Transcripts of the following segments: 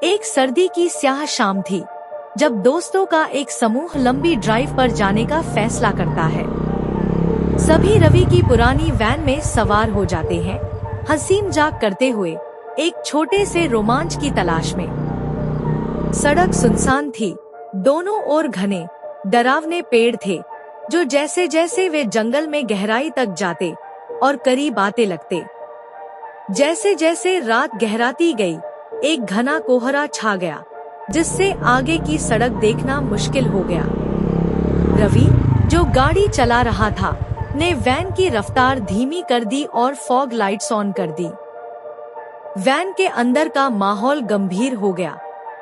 एक सर्दी की स्याह शाम थी जब दोस्तों का एक समूह लंबी ड्राइव पर जाने का फैसला करता है। सभी रवि की पुरानी वैन में सवार हो जाते हैं, हंसी मजाक करते हुए एक छोटे से रोमांच की तलाश में। सड़क सुनसान थी, दोनों ओर घने डरावने पेड़ थे जो जैसे जैसे वे जंगल में गहराई तक जाते और करीब आते लगते। जैसे जैसे रात गहराती गई, एक घना कोहरा छा गया जिससे आगे की सड़क देखना मुश्किल हो गया। रवि, जो गाड़ी चला रहा था, ने वैन की रफ्तार धीमी कर दी और फॉग लाइट्स ऑन कर दी। वैन के अंदर का माहौल गंभीर हो गया।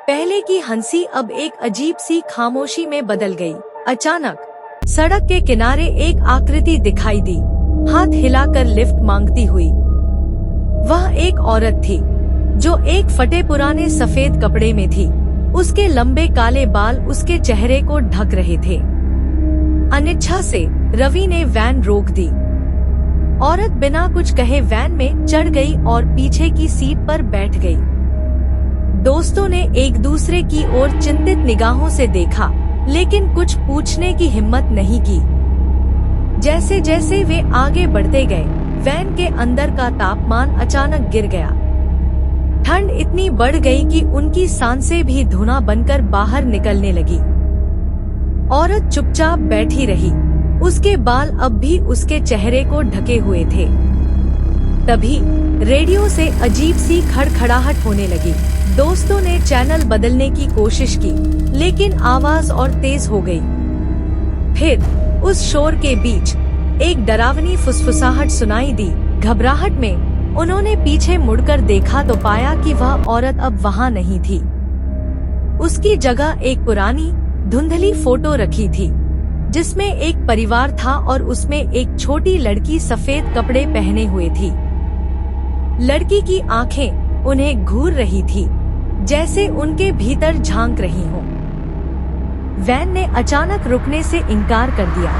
पहले की हंसी अब एक अजीब सी खामोशी में बदल गई। अचानक सड़क के किनारे एक आकृति दिखाई दी, हाथ हिलाकर लिफ्ट मांगती हुई। वह एक औरत थी जो एक फटे पुराने सफेद कपड़े में थी। उसके लंबे काले बाल उसके चेहरे को ढक रहे थे। अनिच्छा से रवि ने वैन रोक दी। औरत बिना कुछ कहे वैन में चढ़ गई और पीछे की सीट पर बैठ गई। दोस्तों ने एक दूसरे की ओर चिंतित निगाहों से देखा, लेकिन कुछ पूछने की हिम्मत नहीं की। जैसे जैसे वे आगे बढ़ते गए, वैन के अंदर का तापमान अचानक गिर गया। ठंड इतनी बढ़ गई कि उनकी सांसें भी धुआं बनकर बाहर निकलने लगी। औरत चुपचाप बैठी रही, उसके बाल अब भी उसके चेहरे को ढके हुए थे। तभी रेडियो से अजीब सी खड़खड़ाहट होने लगी। दोस्तों ने चैनल बदलने की कोशिश की, लेकिन आवाज और तेज हो गई। फिर उस शोर के बीच एक डरावनी फुसफुसाहट सुनाई दी। घबराहट में उन्होंने पीछे मुड़कर देखा तो पाया कि वह औरत अब वहां नहीं थी। उसकी जगह एक पुरानी धुंधली फोटो रखी थी जिसमें एक परिवार था और उसमें एक छोटी लड़की सफेद कपड़े पहने हुए थी। लड़की की आंखें उन्हें घूर रही थी, जैसे उनके भीतर झांक रही हों। वैन ने अचानक रुकने से इनकार कर दिया।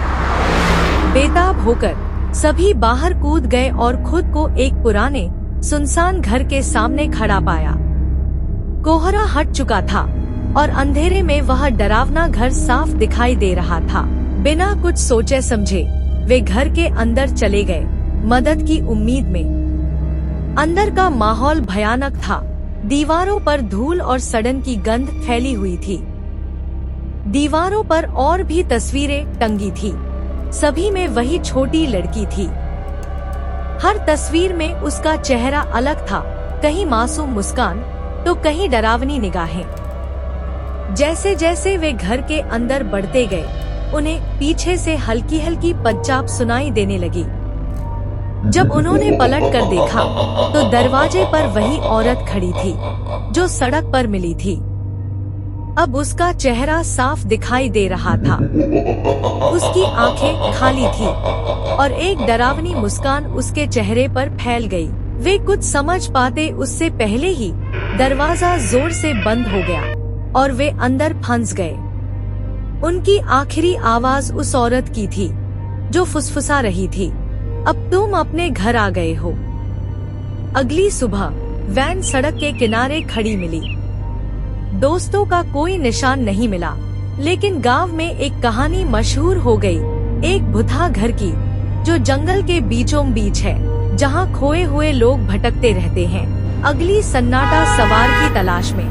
बेताब होकर सभी बाहर कूद गए और खुद को एक पुराने सुनसान घर के सामने खड़ा पाया। कोहरा हट चुका था और अंधेरे में वह डरावना घर साफ दिखाई दे रहा था। बिना कुछ सोचे समझे वे घर के अंदर चले गए, मदद की उम्मीद में। अंदर का माहौल भयानक था। दीवारों पर धूल और सड़न की गंध फैली हुई थी। दीवारों पर और भी तस्वीरें टंगी थी, सभी में वही छोटी लड़की थी। हर तस्वीर में उसका चेहरा अलग था, कहीं मासूम मुस्कान तो कहीं डरावनी निगाहें। जैसे जैसे वे घर के अंदर बढ़ते गए, उन्हें पीछे से हल्की हल्की पदचाप सुनाई देने लगी। जब उन्होंने पलट कर देखा तो दरवाजे पर वही औरत खड़ी थी जो सड़क पर मिली थी। अब उसका चेहरा साफ दिखाई दे रहा था। उसकी आंखें खाली थी और एक डरावनी मुस्कान उसके चेहरे पर फैल गई। वे कुछ समझ पाते उससे पहले ही दरवाजा जोर से बंद हो गया और वे अंदर फंस गए। उनकी आखिरी आवाज उस औरत की थी जो फुसफुसा रही थी, अब तुम अपने घर आ गए हो। अगली सुबह वैन सड़क के किनारे खड़ी मिली। दोस्तों का कोई निशान नहीं मिला, लेकिन गांव में एक कहानी मशहूर हो गई, एक भुतहा घर की जो जंगल के बीचों बीच है, जहां खोए हुए लोग भटकते रहते हैं। अगली सन्नाटा सवार की तलाश में।